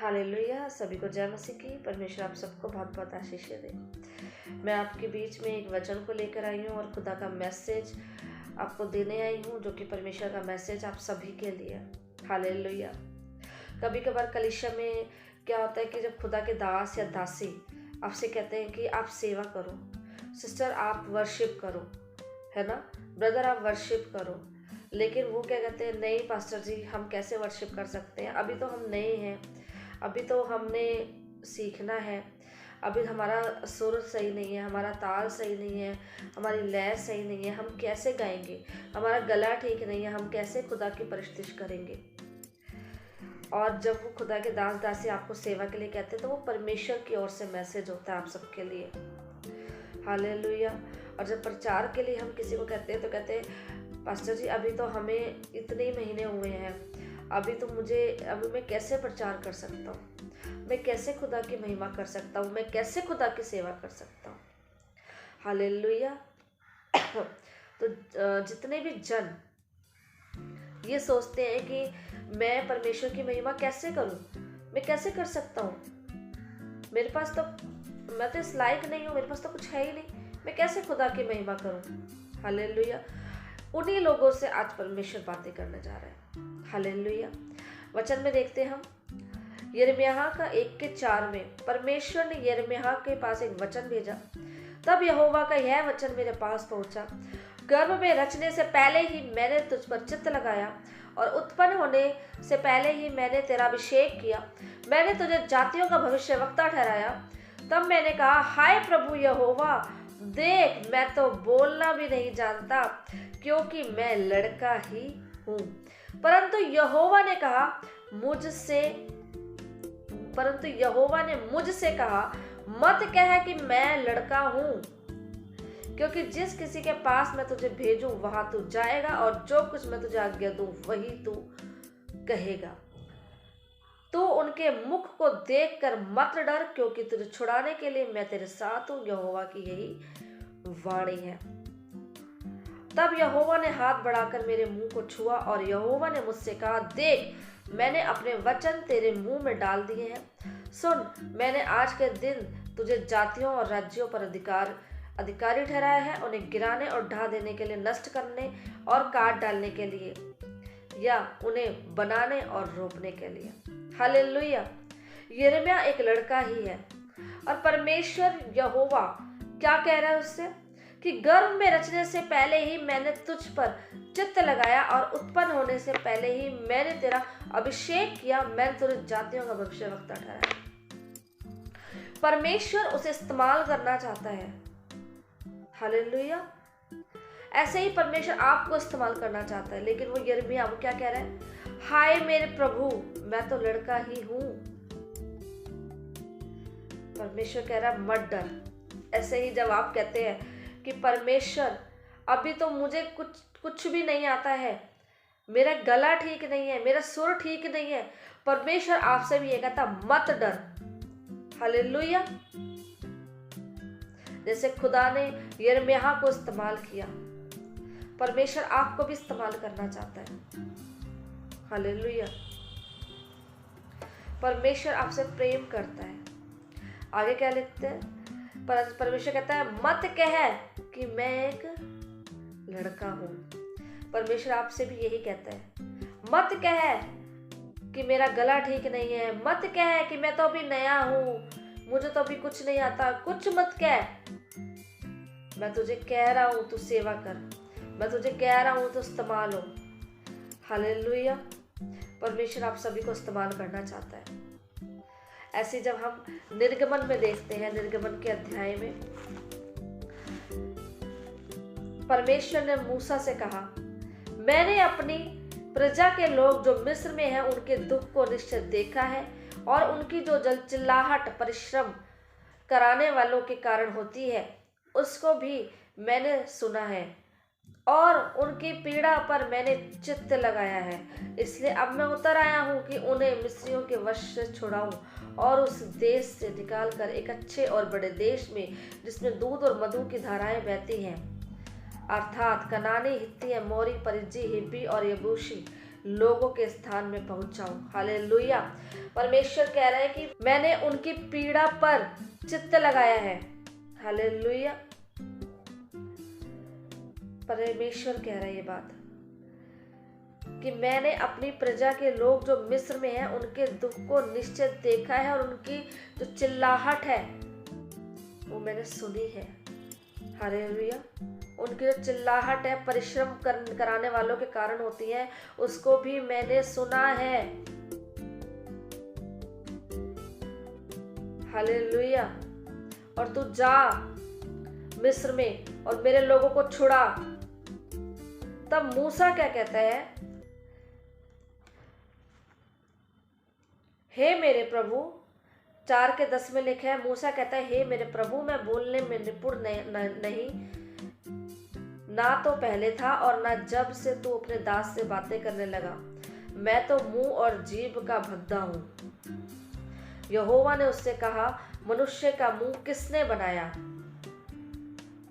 Hallelujah. सभी को जय मसीह की। परमेश्वर आप सबको बहुत बहुत आशीष दे। मैं आपके बीच में एक वचन को लेकर आई हूँ और खुदा का मैसेज आपको देने आई हूँ, जो कि परमेश्वर का मैसेज आप सभी के लिए। हालेलुया। कभी कभार कलीसिया में क्या होता है कि जब खुदा के दास या दासी आपसे कहते हैं कि आप सेवा करो, सिस्टर आप वर्शिप करो, है ना, ब्रदर आप वर्शिप करो, लेकिन वो क्या कहते हैं, नहीं पास्टर जी हम कैसे वर्शिप कर सकते हैं, अभी तो हम नए हैं, अभी तो हमने सीखना है, अभी हमारा सुर सही नहीं है, हमारा ताल सही नहीं है, हमारी लय सही नहीं है, हम कैसे गाएंगे, हमारा गला ठीक नहीं है, हम कैसे खुदा की परस्तिश करेंगे। और जब वो खुदा के दास दासी आपको सेवा के लिए कहते हैं तो वो परमेश्वर की ओर से मैसेज होता है आप सबके लिए। हालेलुया। और जब प्रचार के लिए हम किसी को कहते हैं तो कहते हैं पास्टर जी अभी तो हमें इतने ही महीने हुए हैं, अभी मैं कैसे प्रचार कर सकता हूँ, मैं कैसे खुदा की महिमा कर सकता हूँ, मैं कैसे खुदा की सेवा कर सकता हूँ। हालेलुया। तो जितने भी जन ये सोचते हैं कि मैं परमेश्वर की महिमा कैसे करूँ, मैं कैसे कर सकता हूँ, मेरे पास तो, मैं तो इस लायक नहीं हूँ, मेरे पास तो कुछ है ही नहीं, मैं कैसे खुदा की महिमा करूँ। हालेलुया। उन्हीं लोगों से आज परमेश्वर बातें करने जा रहे हैं। हालेलुया। वचन में देखते हम यिर्मयाह का 1:4 में परमेश्वर ने यिर्मयाह के पास एक वचन भेजा। तब यहोवा का यह वचन मेरे पास पहुंचा, गर्भ में रचने से पहले ही मैंने तुझ पर चित्त लगाया और उत्पन्न होने से पहले ही मैंने तेरा अभिषेक किया, मैंने तुझे जातियों का भविष्यवक्ता ठहराया। तब मैंने कहा, हाय प्रभु यहोवा, देख मैं तो बोलना भी नहीं जानता, क्योंकि मैं लड़का ही हूँ। परंतु यहोवा ने मुझसे कहा, मत कह कि मैं लड़का हूँ, क्योंकि जिस किसी के पास मैं तुझे भेजूं वहां तू जाएगा और जो कुछ मैं तुझे आज्ञा दूं वही तू कहेगा। तू उनके मुख को देखकर मत डर, क्योंकि तुझे छुड़ाने के लिए मैं तेरे साथ हूं, यहोवा की यही वाणी है। तब यहोवा ने हाथ बढ़ाकर मेरे मुंह को छुआ और यहोवा ने मुझसे कहा, देख मैंने अपने वचन तेरे मुंह में डाल दिए हैं। सुन, मैंने आज के दिन तुझे जातियों और राज्यों पर अधिकारी ठहराया है, उन्हें गिराने और ढा देने के लिए, नष्ट करने और काट डालने के लिए, या उन्हें बनाने और रोपने के लिए। हालेलुया। यिर्मयाह एक लड़का ही है और परमेश्वर यहोवा क्या कह रहा है उससे कि गर्भ में रचने से पहले ही मैंने तुझ पर चित्त लगाया और उत्पन्न होने से पहले ही मैंने तेरा अभिषेक किया, मैंने तुझे जातियों का भविष्यवक्ता ठहराया। परमेश्वर उसे इस्तेमाल करना चाहता है। हालेलुया। ऐसे ही परमेश्वर आपको इस्तेमाल करना चाहता है, लेकिन वो यिर्मयाह वो क्या कह रहा है, हाय मेरे प्रभु मैं तो लड़का ही हूं। परमेश्वर कह रहा है मत डर। ऐसे ही जब आप कहते हैं कि परमेश्वर अभी तो मुझे कुछ भी नहीं आता है, मेरा गला ठीक नहीं है, मेरा सुर ठीक नहीं है, परमेश्वर आपसे भी ये कहता मत डर। हालेलुया। जैसे खुदा ने यिर्मयाह को इस्तेमाल किया, परमेश्वर आपको भी इस्तेमाल करना चाहता है। हालेलुया। परमेश्वर आपसे प्रेम करता है। आगे क्या लिखते हैं, परमेश्वर कहता है मत कह कि मैं एक लड़का हूं। परमेश्वर आपसे भी यही कहता है, मत कह कि मेरा गला ठीक नहीं है, मत कह कि मैं तो अभी नया हूं, मुझे तो अभी कुछ नहीं आता, कुछ मत कह। मैं तुझे कह रहा हूं तू सेवा कर, मैं तुझे कह रहा हूं तू इस्तेमाल हो। हालेलुया। परमेश्वर आप सभी को इस्तेमाल करना चाहता है। ऐसे जब हम निर्गमन में देखते हैं, निर्गमन के अध्याय में परमेश्वर ने मूसा से कहा, मैंने अपनी प्रजा के लोग जो मिस्र में हैं उनके दुख को निश्चय देखा है और उनकी जो चिल्लाहट परिश्रम कराने वालों के कारण होती है उसको भी मैंने सुना है और उनकी पीड़ा पर मैंने चित्त लगाया है। इसलिए अब मैं उतर आया हूँ कि उन्हें मिस्रियों के वश से छुड़ाऊं और उस देश से निकालकर एक अच्छे और बड़े देश में, जिसमें दूध और मधु की धाराएं बहती हैं, अर्थात कनानी, हित्ती, अमोरी, परिज्जी, हिब्बी और यबूशी, लोगों के स्थान में पहुंचाऊं। हालेलुया। परमेश्वर कह रहे हैं कि मैंने उनकी पीड़ा पर चित्त लगाया है। हालेलुया। परमेश्वर कह रहा है ये बात कि मैंने अपनी प्रजा के लोग जो मिस्र में हैं उनके दुख को निश्चय देखा है और उनकी जो चिल्लाहट है वो मैंने सुनी है। हालेलुया। उनकी जो चिल्लाहट है परिश्रम कराने वालों के कारण होती है, उसको भी मैंने सुना है। हालेलुया। और तू जा मिस्र में और मेरे लोगों को छुड़ा। तब मूसा क्या कहता है, हे मेरे प्रभु, 4:10 में लिखा है, मूसा कहता है, हे मेरे प्रभु, मैं बोलने में निपुण नहीं, ना तो पहले था और ना जब से तू अपने दास से बातें करने लगा। मैं तो मुंह और जीभ का भद्दा हूं। यहोवा ने उससे कहा, मनुष्य का मुंह किसने बनाया,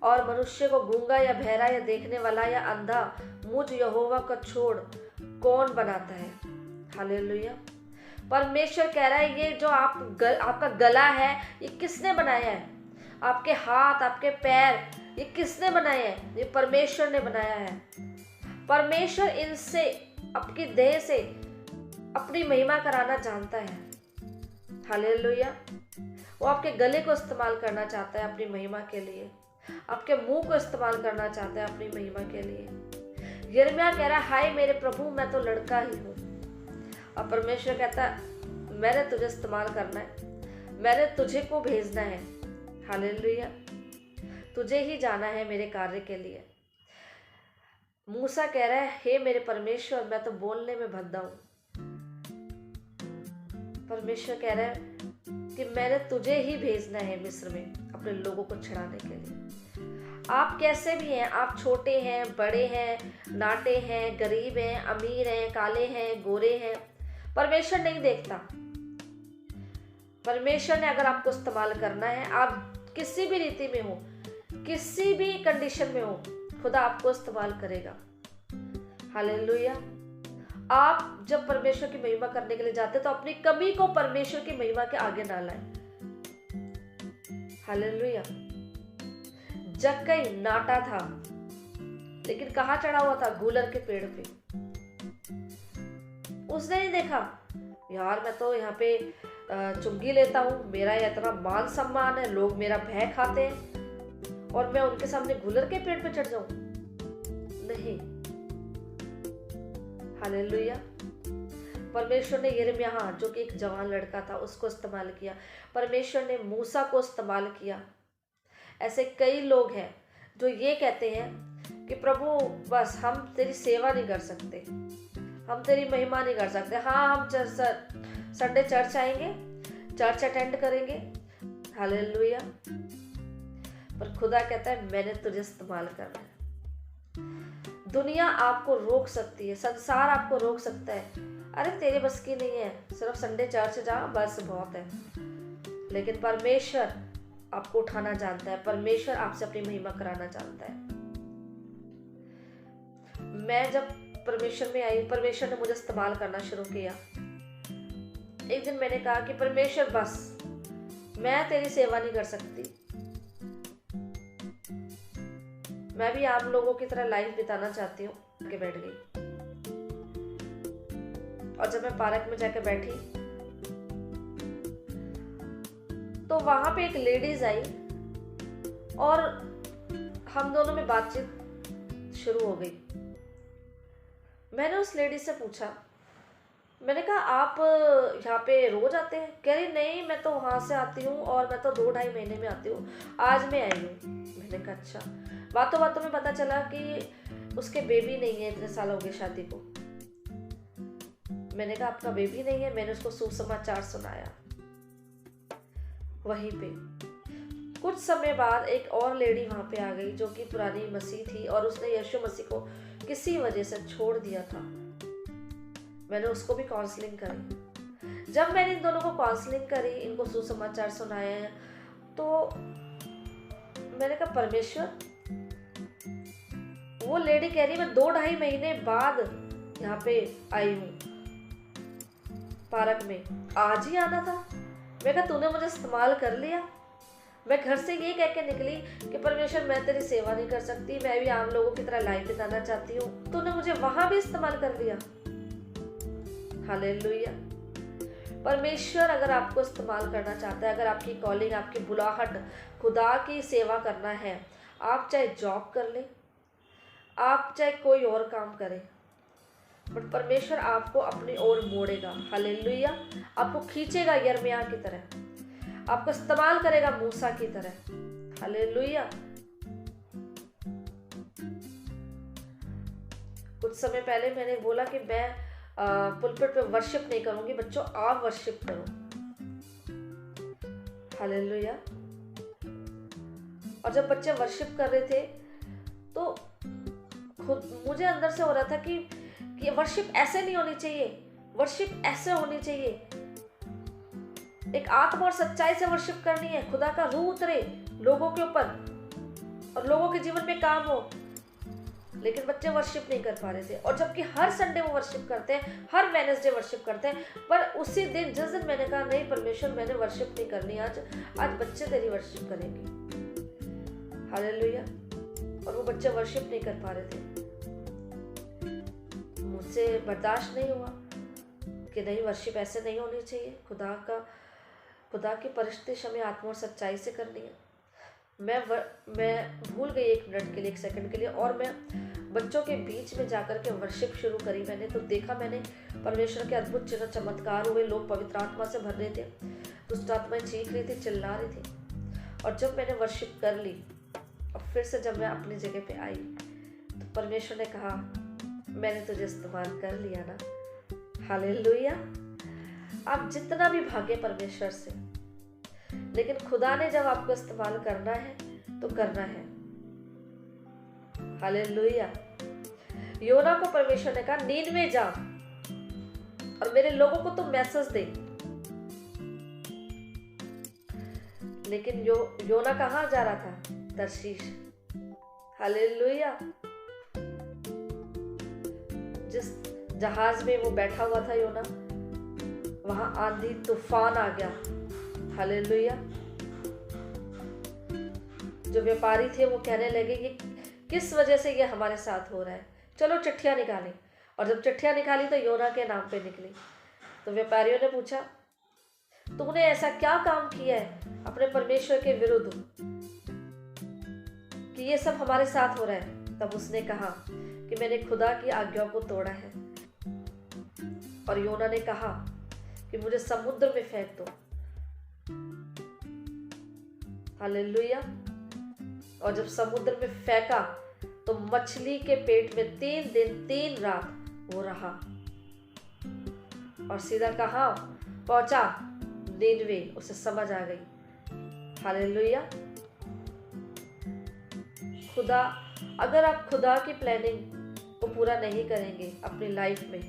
और मनुष्य को गूंगा या बहरा या देखने वाला या अंधा मुझ यहोवा को छोड़ कौन बनाता है। हालेलुया। परमेश्वर कह रहा है ये जो आपका गला है ये किसने बनाया है, आपके हाथ आपके पैर ये किसने बनाए हैं, ये परमेश्वर ने बनाया है। परमेश्वर इनसे आपकी देह से अपनी महिमा कराना जानता है। हालेलुया। वो आपके गले को इस्तेमाल करना चाहता है अपनी महिमा के लिए, आपके मुंह को इस्तेमाल करना चाहता है अपनी महिमा के लिए। यिर्मयाह कह रहा है, हाय मेरे प्रभु, मैं तो लड़का ही हूँ। और परमेश्वर कहता है, मैंने तुझे इस्तेमाल करना है, मैंने तुझे को भेजना है। हालेलुया। तुझे ही जाना है मेरे कार्य के लिए। मूसा कह रहा है, हे मेरे परमेश्वर, मैं तो बोलने में भद्दा हूं। परमेश्वर कह रहा है कि मैंने तुझे ही भेजना है मिस्र में अपने लोगों को छुड़ाने के लिए। आप कैसे भी हैं, आप छोटे हैं, बड़े हैं, नाटे हैं, गरीब हैं, अमीर हैं, काले हैं, गोरे हैं, परमेश्वर नहीं देखता। परमेश्वर ने अगर आपको इस्तेमाल करना है, आप किसी भी रीति में हो, किसी भी कंडीशन में हो, खुदा आपको इस्तेमाल करेगा। हालेलुया। आप जब परमेश्वर की महिमा करने के लिए जाते तो अपनी कमी को परमेश्वर की महिमा के आगे ना लाएं। हालेलुया। जक्कई नाटा था लेकिन कहाँ चढ़ा हुआ था, गूलर के पेड़ पे। उसने नहीं देखा, यार मैं तो यहाँ पे चुंगी लेता हूँ, मेरा इतना मान सम्मान है, लोग मेरा भय खाते हैं और मैं उनके सामने गूलर के पेड़ पे चढ़ जाऊं। नहीं। हालेलुया। परमेश्वर ने यिर्मयाह जो कि एक जवान लड़का था उसको इस्तेमाल किया। परमेश्वर ने मूसा को इस्तेमाल किया। ऐसे कई लोग हैं जो ये कहते हैं कि प्रभु बस हम तेरी सेवा नहीं कर सकते, हम तेरी महिमा नहीं कर सकते। हाँ, हम संडे चर्च आएंगे, चर्च अटेंड करेंगे। हालेलुया। पर खुदा कहता है मैंने तुझे इस्तेमाल करना है। दुनिया आपको रोक सकती है, संसार आपको रोक सकता है, अरे तेरे बस की नहीं है, सिर्फ संडे चर्च जा बस बहुत है। लेकिन परमेश्वर आपको उठाना जानता है, परमेश्वर आपसे अपनी महिमा कराना जानता है। मैं जब परमेश्वर में आई, परमेश्वर ने मुझे इस्तेमाल करना शुरू किया। एक दिन मैंने कहा कि परमेश्वर बस मैं तेरी सेवा नहीं कर सकती, मैं भी आप लोगों की तरह लाइफ बिताना चाहती हूँ। के बैठ गई और जब मैं पार्क में जाकर बैठी तो वहां पे एक लेडीज आई और हम दोनों में बातचीत शुरू हो गई। मैंने उस लेडी से पूछा, मैंने कहा आप यहाँ पे रोज आते हैं? कह रही नहीं, मैं तो वहां से आती हूँ और मैं तो 2-2.5 महीने में आती हूँ, आज मैं आई हूँ। मैंने कहा अच्छा। बातों बातों में पता चला कि उसके बेबी नहीं है, इतने साल हो गए शादी को। मैंने कहा आपका बेबी नहीं है? मैंने उसको सुसमाचार सुनाया। वहीं पे कुछ समय बाद एक और लेडी वहां पे आ गई जो कि पुरानी मसीह थी और उसने यीशु मसीह को किसी वजह से छोड़ दिया था। मैंने उसको भी काउंसलिंग करी। जब मैंने इन दोनों को काउंसलिंग करी, इनको सुसमाचार सुनाया, तो मैंने कहा परमेश्वर, वो लेडी कह रही मैं 2-2.5 महीने बाद यहाँ पे आई हूँ पार्क में, आज ही आना था। मैं कहा तूने मुझे इस्तेमाल कर लिया। मैं घर से ये कह के निकली कि परमेश्वर मैं तेरी सेवा नहीं कर सकती, मैं भी आम लोगों की तरह लाइफ बिताना चाहती हूँ, तूने मुझे वहां भी इस्तेमाल कर लिया। हालेलुया। परमेश्वर अगर आपको इस्तेमाल करना चाहता है, अगर आपकी कॉलिंग, आपकी बुलाहट खुदा की सेवा करना है, आप चाहे जॉब कर ले, आप चाहे कोई और काम करें, बट परमेश्वर आपको अपनी ओर मोड़ेगा। हालेलुया। आपको खींचेगा यिर्मयाह की तरह, आपको इस्तेमाल करेगा मूसा की तरह। हालेलुया। कुछ समय पहले मैंने बोला कि मैं पुलपिट पे वर्शिप नहीं करूंगी, बच्चों आप वर्शिप करो। हालेलुया। और जब बच्चे वर्शिप कर रहे थे तो खुद मुझे अंदर से हो रहा था कि वर्शिप ऐसे नहीं होनी चाहिए, वर्शिप ऐसे होनी चाहिए। एक आत्मा और सच्चाई से वर्शिप करनी है, खुदा का रूह उतरे लोगों के ऊपर और लोगों के जीवन में काम हो। लेकिन बच्चे वर्शिप नहीं कर पा रहे थे, और जबकि हर संडे वो वर्शिप करते हैं, हर वेडनेसडे वर्शिप करते हैं, पर उसी दिन जिस दिन मैंने कहा नहीं परमेश्वर मैंने वर्शिप नहीं करनी आज बच्चे तेरी वर्शिप करेंगे। हालेलुया। और वो बच्चे वर्शिप नहीं कर पा रहे थे। मुझसे बर्दाश्त नहीं हुआ कि नहीं वर्शिप ऐसे नहीं होनी चाहिए, खुदा की परिस्थिति हमें आत्मा और सच्चाई से करनी है। मैं भूल गई 1 मिनट के लिए, 1 सेकंड के लिए, और मैं बच्चों के बीच में जाकर के वर्शिप शुरू करी। मैंने तो देखा, मैंने परमेश्वर के अद्भुत चिन्ह चमत्कार हुए, लोग पवित्र आत्मा से भर रहे थे, दुष्ट आत्माएं चीख रही थी, चिल्ला रही थी। और जब मैंने वर्शिप कर ली और फिर से जब मैं अपनी जगह पे आई तो परमेश्वर ने कहा मैंने तुझे इस्तेमाल कर लिया ना। हालेलुया। आप जितना भी भागे परमेश्वर से, लेकिन खुदा ने जब आपको इस्तेमाल करना है तो करना है। हालेलुया। योना को परमेश्वर ने कहा नीनवे जा और मेरे लोगों को तुम मैसेज दे। लेकिन योना कहाँ जा रहा था? तर्शीश। हालेलुया। जिस जहाज में वो बैठा हुआ था योना, वहां आंधी तूफान आ गया। हालेलुया। जो व्यापारी थे वो कहने लगे कि किस वजह से ये हमारे साथ हो रहा है, चलो चिट्ठियां निकालें। और जब चिट्ठियां निकाली तो योना के नाम पे निकली। तो व्यापारियों ने पूछा तुमने ऐसा क्या काम किया है अपने परमेश्वर के विरुद्ध कि ये सब हमारे साथ हो रहा है? तब उसने कहा कि मैंने खुदा की आज्ञा को तोड़ा है। और योना ने कहा कि मुझे समुद्र में फेंक दो। हालेलुया। और जब समुद्र में फेंका तो मछली के पेट में 3 दिन 3 रात वो रहा और सीधा कहाँ पहुंचा? नीनवे। उसे समझ आ गई। हालेलुया। खुदा, अगर आप खुदा की प्लानिंग को पूरा नहीं करेंगे अपनी लाइफ में,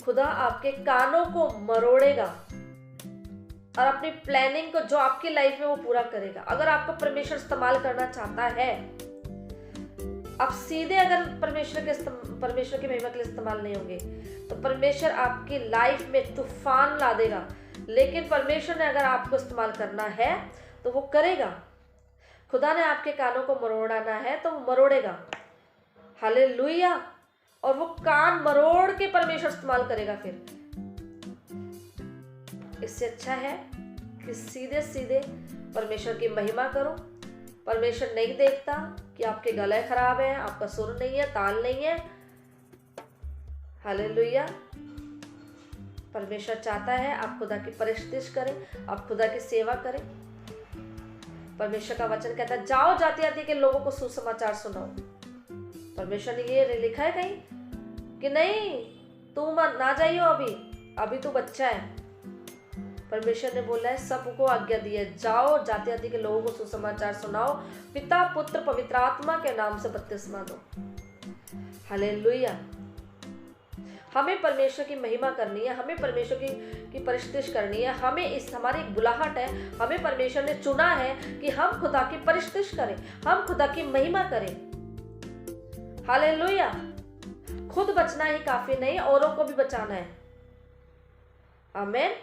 खुदा आपके कानों को मरोड़ेगा और अपनी प्लानिंग को जो आपकी लाइफ में वो पूरा करेगा। अगर आपको परमेश्वर इस्तेमाल करना चाहता है, आप सीधे अगर परमेश्वर की महिमा के लिए इस्तेमाल नहीं होंगे तो परमेश्वर आपकी लाइफ में तूफान ला देगा। लेकिन परमेश्वर ने अगर आपको इस्तेमाल करना है तो वो करेगा। खुदा ने आपके कानों को मरोड़ना है तो वो मरोड़ेगा। हालेलुया। और वो कान मरोड़ के परमेश्वर इस्तेमाल करेगा। फिर इससे अच्छा है कि सीधे सीधे परमेश्वर की महिमा करो। परमेश्वर नहीं देखता कि आपके गले खराब है, आपका सुर नहीं है, ताल नहीं है। हालेलुया। परमेश्वर चाहता है आप खुदा की परिस्थिति करें, आप खुदा की सेवा करें। परमेश्वर का वचन कहता है जाओ जाति जाति के लोगों को सुसमाचार सुनाओ। परमेश्वर ने ये लिखा है कहीं कि नहीं तुम ना जाइयो, अभी तो बच्चा है। परमेश्वर ने बोला है सबको आज्ञा दी है जाओ जाति जाति के लोगों को सुसमाचार सुनाओ, पिता पुत्र पवित्र आत्मा के नाम से बपतिस्मा दो। हालेलुया। हमें परमेश्वर की महिमा करनी है, हमें परमेश्वर की परिस्थिति करनी है। हमारी एक बुलाहट है, हमें परमेश्वर ने चुना है कि हम खुदा की परिस्थिति करें, हम खुदा की महिमा करें। हालेलुया। खुद बचना ही काफी नहीं, औरों को भी बचाना है। आमीन।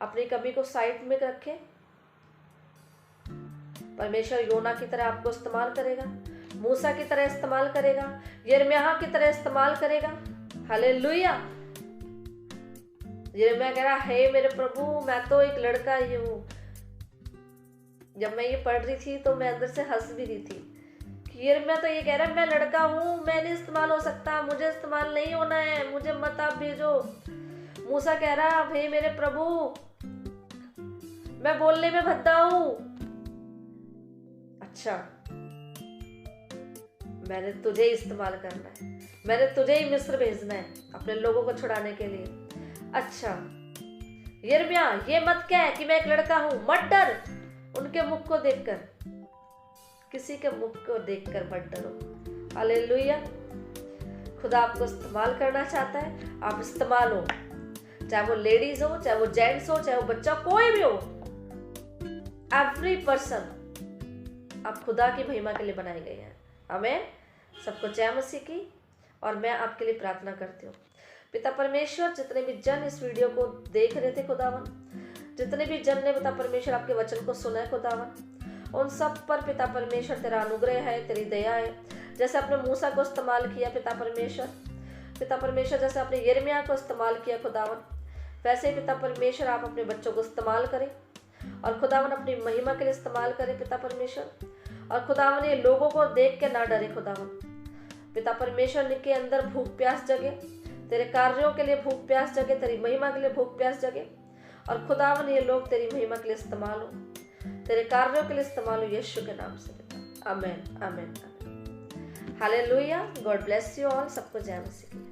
अपनी कमी को साइड में रखें। परमेश्वर योना की तरह आपको इस्तेमाल करेगा, मूसा की तरह इस्तेमाल करेगा, यिर्मयाह की तरह इस्तेमाल करेगा। हालेलुया। यिर्मयाह कह रहा, हे मेरे प्रभु, मैं तो एक लड़का ही हूँ। जब मैं ये पढ़ रही थी तो मैं अंदर से हंस भी रही थी कि यिर्मयाह तो ये कह रहा है, मैं लड़का हूँ, मैं नहीं इस्तेमाल हो सकता, मुझे इस्तेमाल नहीं होना है, मुझे मत आप भेजो। मूसा कह रहा, हे मेरे प्रभु, मैं बोलने में भद्दा हूँ। अच्छा, मैंने तुझे ही इस्तेमाल करना है, मैंने तुझे ही मिस्र भेजना है अपने लोगों को छुड़ाने के लिए। अच्छा यिर्मयाह, ये मत कह कि मैं एक लड़का हूं, मत डर उनके मुख को देखकर, किसी के मुख को देखकर मत डरो। हालेलुया। खुदा आपको इस्तेमाल करना चाहता है, आप इस्तेमाल हो, चाहे वो लेडीज हो, चाहे वो जेंट्स हो, चाहे वो बच्चा, कोई भी हो। एवरी पर्सन आप खुदा की महिमा के लिए बनाए गए हैं। आमीन। सबको जय मसीह की। और मैं आपके लिए प्रार्थना करती हूँ। पिता परमेश्वर, जितने भी जन इस वीडियो को देख रहे थे खुदावन, जितने भी जन ने पिता परमेश्वर आपके वचन को सुना है खुदावन, उन सब पर पिता परमेश्वर तेरा अनुग्रह है, तेरी दया है। जैसे आपने मूसा को इस्तेमाल किया पिता परमेश्वर, जैसे आपने यिर्मयाह को इस्तेमाल किया खुदावन, वैसे पिता परमेश्वर आप अपने बच्चों को इस्तेमाल करें और खुदावन अपनी महिमा के लिए इस्तेमाल करें पिता परमेश्वर। और खुदावन ये लोगों को देख के ना डरे खुदावन। पिता परमेश्वर के अंदर भूख प्यास जगे, तेरे कार्यों के लिए भूख प्यास जगे, तेरी महिमा के लिए भूख प्यास जगे। और खुदावन ये लोग तेरी महिमा के लिए इस्तेमाल हो, तेरे कार्यों के लिए इस्तेमाल हो, यीशु के नाम से पिता। आमीन आमीन आमीन। Hallelujah. God bless you all. सबको जय मसीह।